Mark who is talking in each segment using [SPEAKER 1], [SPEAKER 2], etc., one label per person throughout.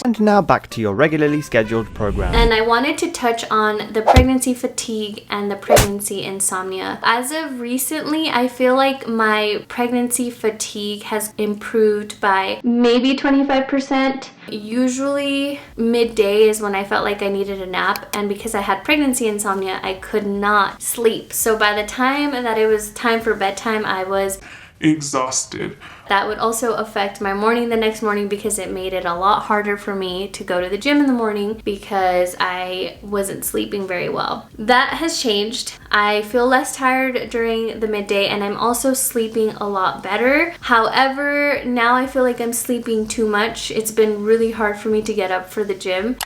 [SPEAKER 1] And now back to your regularly scheduled program.
[SPEAKER 2] And I wanted to touch on the pregnancy fatigue and the pregnancy insomnia. As of recently, I feel like my pregnancy fatigue has improved by maybe 25%. Usually midday is when I felt like I needed a nap, and because I had pregnancy insomnia, I could not sleep. So by the time that it was time for bedtime, I was
[SPEAKER 3] exhausted.
[SPEAKER 2] That would also affect my morning the next morning because it made it a lot harder for me to go to the gym in the morning because I wasn't sleeping very well. That has changed. I feel less tired during the midday, and I'm also sleeping a lot better. However, now I feel like I'm sleeping too much. It's been really hard for me to get up for the gym.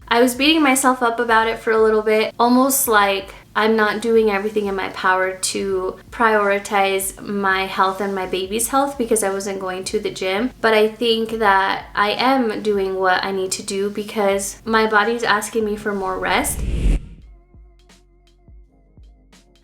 [SPEAKER 2] I was beating myself up about it for a little bit, almost like I'm not doing everything in my power to prioritize my health and my baby's health because I wasn't going to the gym. But I think that I am doing what I need to do because my body's asking me for more rest.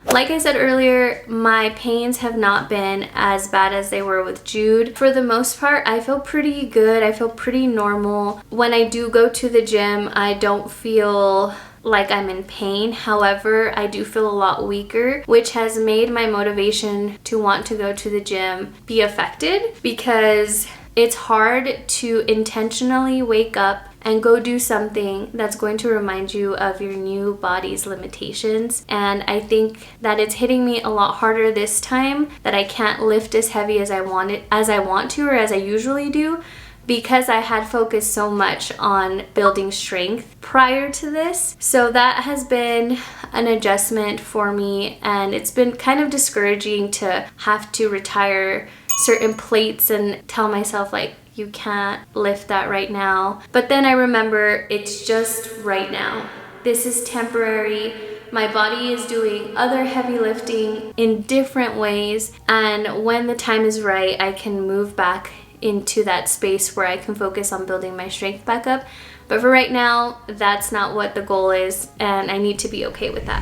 [SPEAKER 2] Like I said earlier, my pains have not been as bad as they were with Jude. For the most part, I feel pretty good. I feel pretty normal. When I do go to the gym, I don't feel like I'm in pain. However, I do feel a lot weaker, which has made my motivation to want to go to the gym be affected because it's hard to intentionally wake up and go do something that's going to remind you of your new body's limitations. And I think that it's hitting me a lot harder this time, that I can't lift as heavy as I want to or as I usually do, because I had focused so much on building strength prior to this. So that has been an adjustment for me, and it's been kind of discouraging to have to retire certain plates and tell myself like, you can't lift that right now. But then I remember it's just right now. This is temporary. My body is doing other heavy lifting in different ways, and when the time is right, I can move back into that space where I can focus on building my strength back up. But for right now, that's not what the goal is, and I need to be okay with that.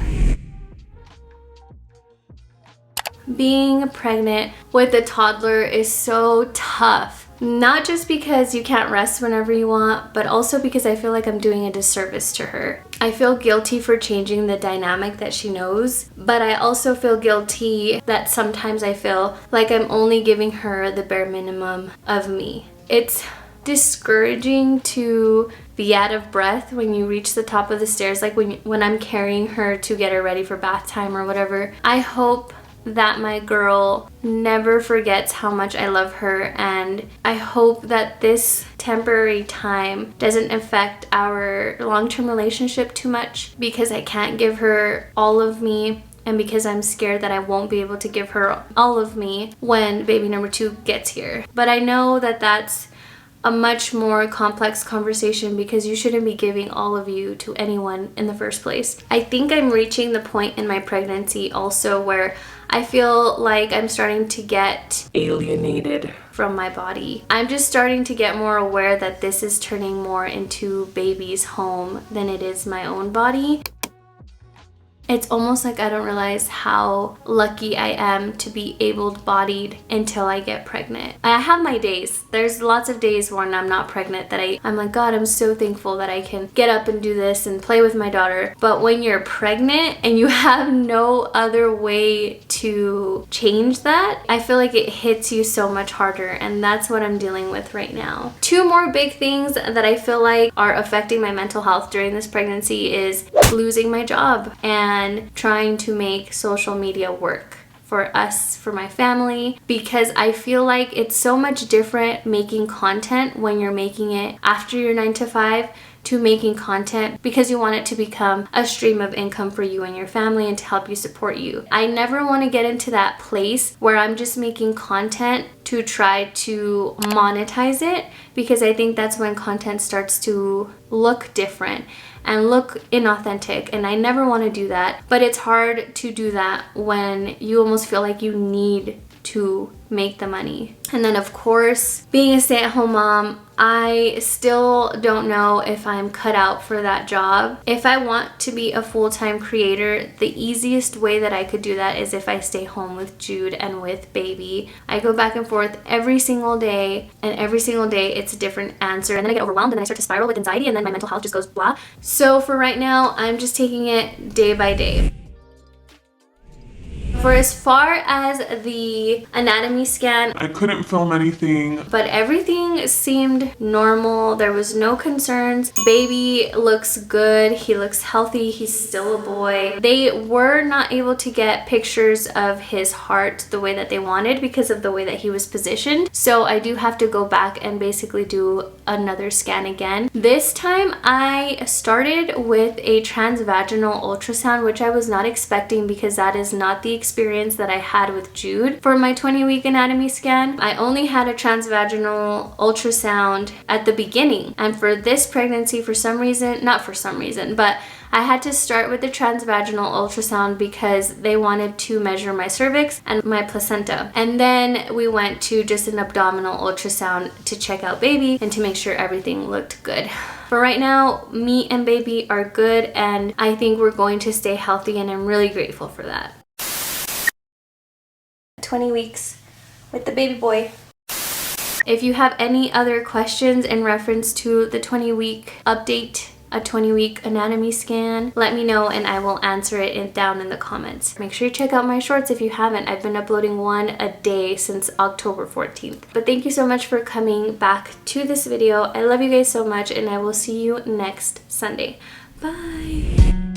[SPEAKER 2] Being pregnant with a toddler is so tough. Not just because you can't rest whenever you want, but also because I feel like I'm doing a disservice to her. I feel guilty for changing the dynamic that she knows, but I also feel guilty that sometimes I feel like I'm only giving her the bare minimum of me. It's discouraging to be out of breath when you reach the top of the stairs, like when I'm carrying her to get her ready for bath time or whatever. I hope that my girl never forgets how much I love her, and I hope that this temporary time doesn't affect our long-term relationship too much because I can't give her all of me, and because I'm scared that I won't be able to give her all of me when baby number 2 gets here. But I know that that's a much more complex conversation because you shouldn't be giving all of you to anyone in the first place. I think I'm reaching the point in my pregnancy also where I feel like I'm starting to get
[SPEAKER 3] alienated
[SPEAKER 2] from my body. I'm just starting to get more aware that this is turning more into baby's home than it is my own body. It's almost like I don't realize how lucky I am to be able-bodied until I get pregnant. I have my days. There's lots of days when I'm not pregnant that I'm like, God, I'm so thankful that I can get up and do this and play with my daughter. But when you're pregnant and you have no other way to change that, I feel like it hits you so much harder, and that's what I'm dealing with right now. 2 more big things that I feel like are affecting my mental health during this pregnancy is losing my job and trying to make social media work for us, for my family, because I feel like it's so much different making content when you're making it after your 9 to 5 to making content because you want it to become a stream of income for you and your family and to help you support you. I never want to get into that place where I'm just making content to try to monetize it, because I think that's when content starts to look different and look inauthentic, and I never want to do that. But it's hard to do that when you almost feel like you need to make the money. And then of course, being a stay-at-home mom, I still don't know if I'm cut out for that job. If I want to be a full-time creator, the easiest way that I could do that is if I stay home with Jude and with baby. I go back and forth every single day, and every single day it's a different answer, and then I get overwhelmed, and then I start to spiral with anxiety, and then my mental health just goes blah. So for right now, I'm just taking it day by day. For as far as the anatomy scan,
[SPEAKER 3] I couldn't film anything.
[SPEAKER 2] but everything seemed normal. There was no concerns. Baby looks good. He looks healthy. He's still a boy. They were not able to get pictures of his heart the way that they wanted because of the way that he was positioned. So I do have to go back and basically do another scan again. This time I started with a transvaginal ultrasound, which I was not expecting because that is not the experience that I had with Jude for my 20-week anatomy scan. I only had a transvaginal ultrasound at the beginning, and for this pregnancy, for some reason, not for some reason, but I had to start with the transvaginal ultrasound because they wanted to measure my cervix and my placenta. And then we went to just an abdominal ultrasound to check out baby and to make sure everything looked good. For right now, me and baby are good, and I think we're going to stay healthy, and I'm really grateful for that. 20 weeks with the baby boy. If you have any other questions in reference to the 20-week update, a 20-week anatomy scan, let me know and I will answer it down in the comments. Make sure you check out my shorts if you haven't. I've been uploading one a day since October 14th. But thank you so much for coming back to this video. I love you guys so much, and I will see you next Sunday. Bye!